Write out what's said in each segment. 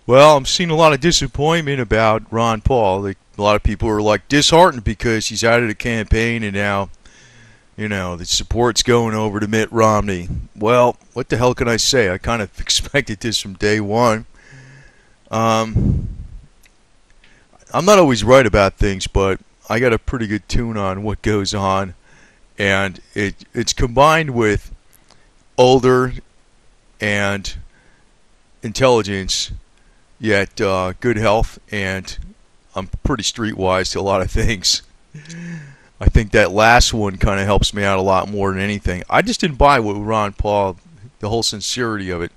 Well, I'm seeing a lot of disappointment about Ron Paul. Like, a lot of people are like disheartened because he's out of the campaign and now, the support's going over to Mitt Romney. Well, what the hell can I say? I kind of expected this from day one. Um, I'm not always right about things, but I got a pretty good tune on what goes on, and it's combined with older and intelligence, yet good health, and I'm pretty streetwise to a lot of things. I think that last one kind of helps me out a lot more than anything. I just didn't buy what Ron Paul, the whole sincerity of it.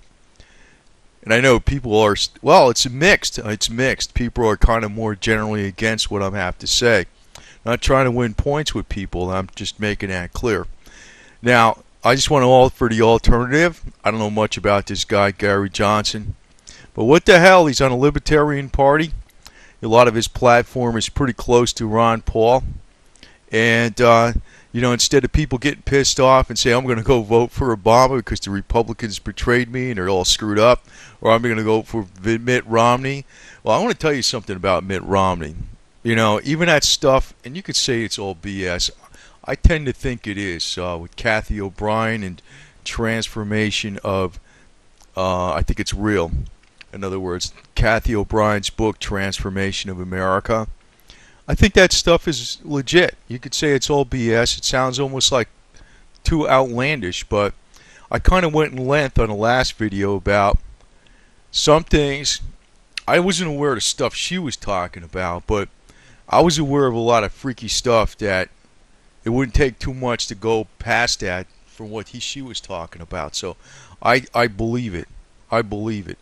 And I know people are, well, it's mixed. It's mixed. People are kind of more generally against what I have to say. Not trying to win points with people. I'm just making that clear. Now, I just want to offer the alternative. I don't know much about this guy, Gary Johnson. But what the hell? He's on a Libertarian Party. A lot of his platform is pretty close to Ron Paul. And, instead of people getting pissed off and say, I'm going to go vote for Obama because the Republicans betrayed me and they're all screwed up, or I'm going to go for Mitt Romney. Well, I want to tell you something about Mitt Romney. Even that stuff, and you could say it's all BS. I tend to think it is, with Kathy O'Brien and transformation of, I think it's real. In other words, Kathy O'Brien's book, Transformation of America. I think that stuff is legit. You could say it's all BS. It sounds almost like too outlandish, but I kind of went in length on the last video about some things. I wasn't aware of the stuff she was talking about, but I was aware of a lot of freaky stuff that it wouldn't take too much to go past that from what she was talking about. So I believe it. I believe it.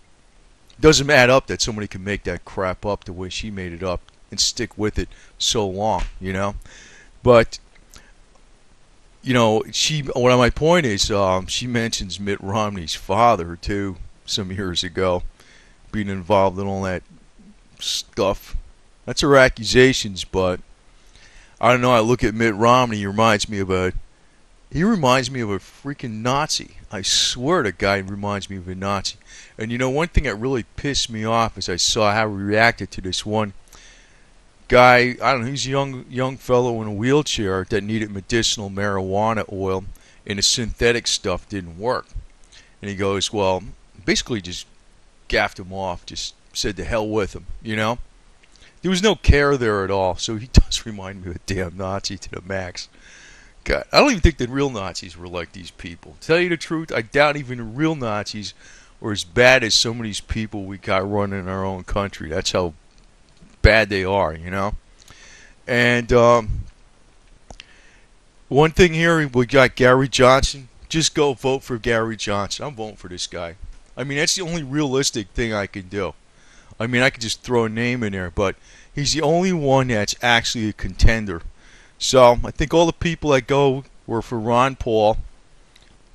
Doesn't add up that somebody can make that crap up the way she made it up and stick with it so long, But, one of my point is, she mentions Mitt Romney's father, too, some years ago, being involved in all that stuff. That's her accusations, but I don't know. I look at Mitt Romney, he reminds me of a freaking Nazi. I swear to God, he reminds me of a Nazi. And one thing that really pissed me off is I saw how he reacted to this one guy. I don't know, he's a young fellow in a wheelchair that needed medicinal marijuana oil, and the synthetic stuff didn't work. And he goes, well, basically just gaffed him off, just said to hell with him, There was no care there at all, so he does remind me of a damn Nazi to the max. God, I don't even think the real Nazis were like these people. To tell you the truth, I doubt even the real Nazis were as bad as some of these people we got running in our own country. That's how bad they are, And one thing here, we got Gary Johnson. Just go vote for Gary Johnson. I'm voting for this guy. I mean, that's the only realistic thing I can do. I mean, I could just throw a name in there, but he's the only one that's actually a contender. So I think all the people that were for Ron Paul,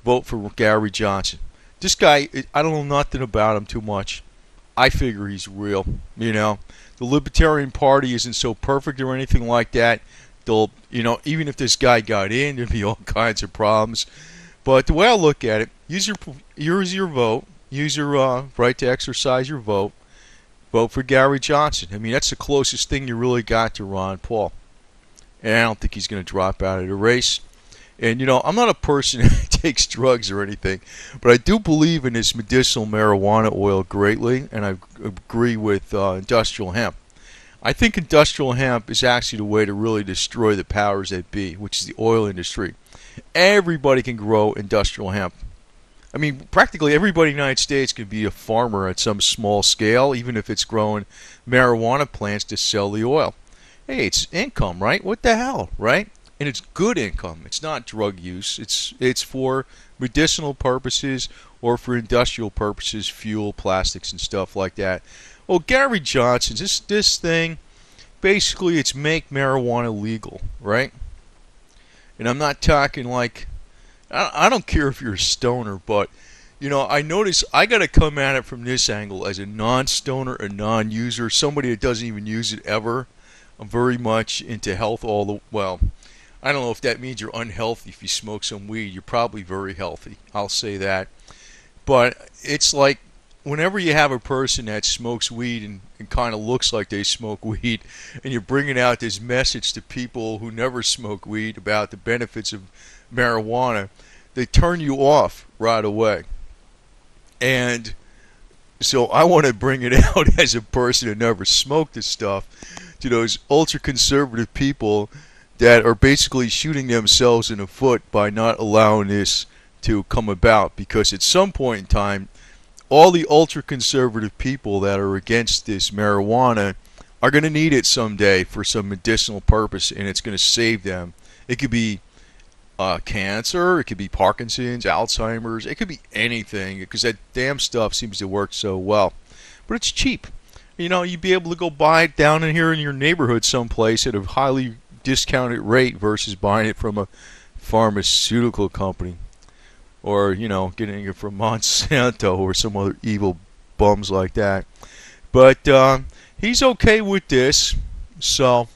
vote for Gary Johnson. This guy, I don't know nothing about him too much. I figure he's real, The Libertarian Party isn't so perfect or anything like that. They'll, even if this guy got in, there'd be all kinds of problems. But the way I look at it, use your vote. Use your right to exercise your vote. Vote for Gary Johnson. I mean, that's the closest thing you really got to Ron Paul. And I don't think he's going to drop out of the race. And, I'm not a person who takes drugs or anything, but I do believe in this medicinal marijuana oil greatly, and I agree with industrial hemp. I think industrial hemp is actually the way to really destroy the powers that be, which is the oil industry. Everybody can grow industrial hemp. I mean, practically everybody in the United States can be a farmer at some small scale, even if it's growing marijuana plants to sell the oil. Hey, it's income, right? What the hell, right? And it's good income. It's not drug use. It's for medicinal purposes or for industrial purposes, fuel, plastics, and stuff like that. Well, Gary Johnson, this thing, basically it's make marijuana legal, right? And I'm not talking like, I don't care if you're a stoner, but, I notice I got to come at it from this angle as a non-stoner, a non-user, somebody that doesn't even use it ever. I'm very much into health well, I don't know if that means you're unhealthy if you smoke some weed. You're probably very healthy. I'll say that. But it's like whenever you have a person that smokes weed and kind of looks like they smoke weed, and you're bringing out this message to people who never smoke weed about the benefits of marijuana, they turn you off right away. And so I want to bring it out as a person who never smoked this stuff to those ultra conservative people that are basically shooting themselves in the foot by not allowing this to come about, because at some point in time all the ultra conservative people that are against this marijuana are going to need it someday for some medicinal purpose, and it's going to save them. It could be cancer, it could be Parkinson's, Alzheimer's, it could be anything, because that damn stuff seems to work so well. But it's cheap. You know, you'd be able to go buy it down in here in your neighborhood someplace at a highly discounted rate versus buying it from a pharmaceutical company, or, you know, getting it from Monsanto or some other evil bums like that. But he's okay with this, so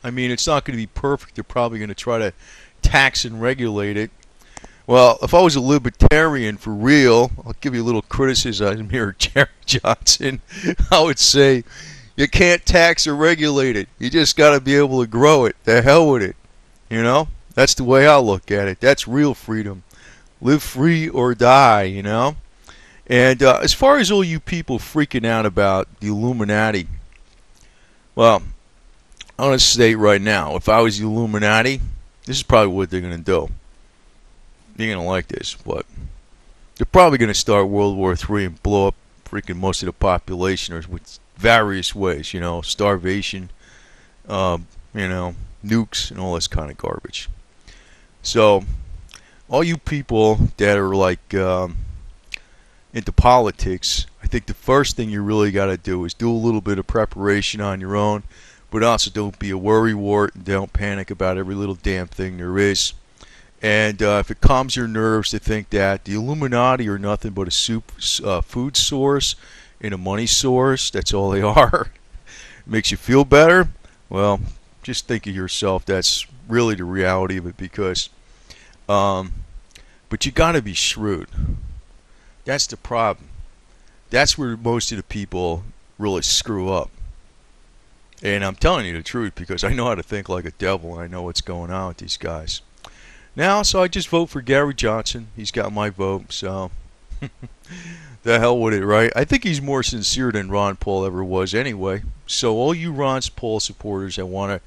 I mean, it's not going to be perfect. They're probably going to try to tax and regulate it. Well, if I was a libertarian for real, I'll give you a little criticism here, Jerry Johnson. I would say you can't tax or regulate it. You just got to be able to grow it. The hell with it. You know? That's the way I look at it. That's real freedom. Live free or die, you know? And as far as all you people freaking out about the Illuminati, well, I'm going to state right now, if I was the Illuminati, this is probably what they're going to do. You're going to like this, but they're probably going to start World War III and blow up freaking most of the population, or with various ways, you know, starvation, you know, nukes, and all this kind of garbage. So, all you people that are like into politics, I think the first thing you really got to do is do a little bit of preparation on your own, but also don't be a worrywart and don't panic about every little damn thing there is. And if it calms your nerves to think that the Illuminati are nothing but a food source and a money source, that's all they are, makes you feel better, well, just think of yourself. That's really the reality of it, because but you got to be shrewd. That's the problem. That's where most of the people really screw up. And I'm telling you the truth, because I know how to think like a devil, and I know what's going on with these guys. Now, so I just vote for Gary Johnson. He's got my vote, so the hell with it, right? I think he's more sincere than Ron Paul ever was anyway. So all you Ron Paul supporters that want to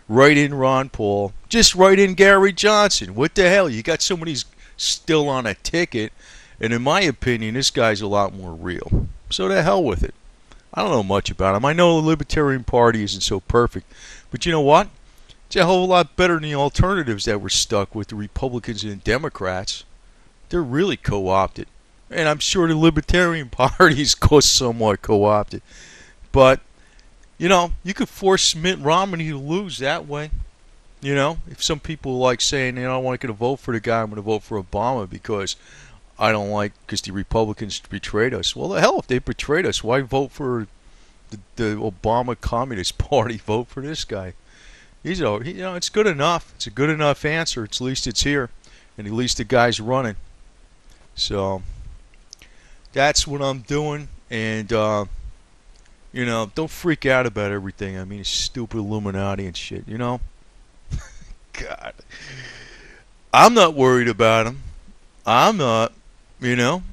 write in Ron Paul, just write in Gary Johnson. What the hell? You got somebody still on a ticket, and in my opinion, this guy's a lot more real. So the hell with it. I don't know much about him. I know the Libertarian Party isn't so perfect, but you know what? It's a whole lot better than the alternatives that were stuck with the Republicans and Democrats. They're really co-opted. And I'm sure the Libertarian Party is somewhat co-opted. But, you know, you could force Mitt Romney to lose that way. You know, if some people like saying, you know, I'm not going to vote for the guy, I'm going to vote for Obama because I don't like, because the Republicans betrayed us. Well, the hell, if they betrayed us, why vote for the Obama Communist Party? Vote for this guy. You know, it's good enough. It's a good enough answer. At least it's here, and at least the guy's running. So that's what I'm doing. And you know, don't freak out about everything. I mean, it's stupid Illuminati and shit. You know, God, I'm not worried about them. I'm not. You know,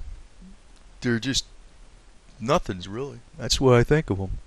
they're just nothings really. That's what I think of them.